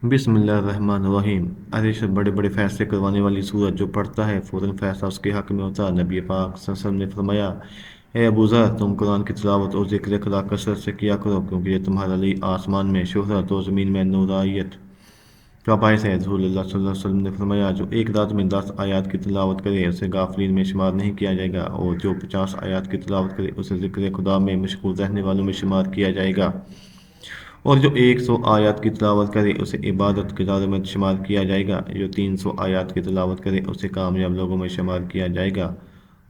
बिस्मिल्लाहिर्रहमानिर्रहीम। अरे बड़े बड़े फैसले करवाने वाली सूरत जो पढ़ता है फ़ौरन फैसला उसके हक़ में होता। नबी पाक सल्लल्लाहु अलैहि वसल्लम ने फरमाया, ए अबू ज़र, तुम कुरान की तिलावत और ज़िक्र खुदा कसरत से किया करो, क्योंकि ये तुम्हारे लिए आसमान में शोहरत और ज़मीन में नूरानियत का बायस है। रसूलुल्लाह सल्लल्लाहु अलैहि वसल्लम ने फरमाया, जो एक रात में 10 आयत की तिलावत करे उसे गाफिलीन में शुमार नहीं किया जाएगा, और जो 50 आयत की तिलावत करे उसे ज़िक्र खुदा में मशगूल रहने वालों में शुमार किया जाएगा, और जो 100 आयत की तिलावत करे उसे इबादत किताब में शुमार किया जाएगा, जो 300 आयत की तिलावत करे उसे कामयाब लोगों में शुमार किया जाएगा,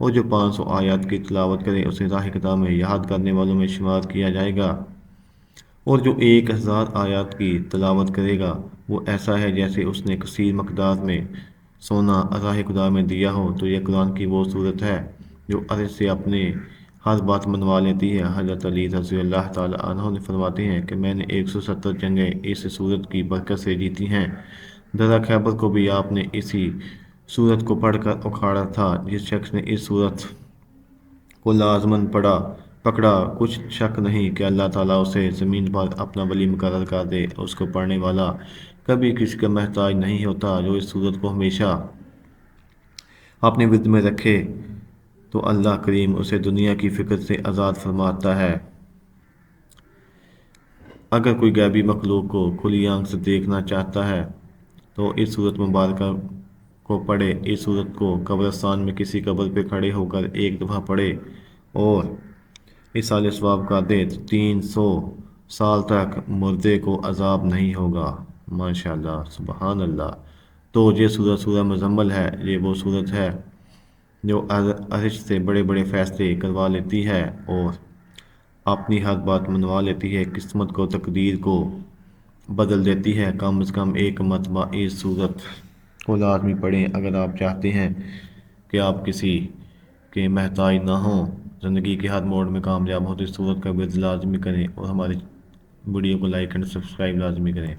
और जो 500 आयत की तिलावत करे उसे राह किताब में याद करने वालों में शुमार किया जाएगा, और जो 1000 आयत की तिलावत करेगा वो ऐसा है जैसे उसने कसीर मकदार में सोना राह खुदा में दिया हो। तो यह कुरान की वो सूरत है जो अर्श से अपने हर बात मनवा लेती है। हज़रत अली रज़ी अल्लाह ताला अन्हु ने फरमाते हैं कि मैंने 170 जंगें इस सूरत की बरकत से जीती हैं। दर्रा खैबर को भी आपने इसी सूरत को पढ़कर उखाड़ा था। जिस शख्स ने इस सूरत को लाजमन पकड़ा, कुछ शक नहीं कि अल्लाह ताला उसे ज़मीन पर अपना वली मुकर्रर कर दे। उसको पढ़ने वाला कभी किसी का मोहताज नहीं होता। जो इस सूरत को हमेशा अपने विद में रखे तो अल्लाह करीम उसे दुनिया की फ़िक्र से आज़ाद फरमाता है। अगर कोई गैबी मखलूक को खुली आंख से देखना चाहता है तो इस सूरत मुबारक को पढ़े। इस सूरत को कब्रिस्तान में किसी कब्र पे खड़े होकर एक दफ़ा पढ़े और इस साल सवाब का दे तो 300 साल तक मुर्दे को अजाब नहीं होगा। माशाल्लाह, सुबहान अल्लाह। तो ये सूरत सूरह मुज़म्मल है। ये वो सूरत है जो अर्श से बड़े बड़े फ़ैसले करवा लेती है और अपनी हर बात मनवा लेती है, किस्मत को तकदीर को बदल देती है। कम से कम एक मरतबा इस सूरत को लाजमी पढ़ें अगर आप चाहते हैं कि आप किसी के महताज ना हों, ज़िंदगी के हर मोड़ में कामयाब हो। तो इस सूरत का विर्द लाजमी करें और हमारी वीडियो को लाइक एंड सब्सक्राइब लाजमी करें।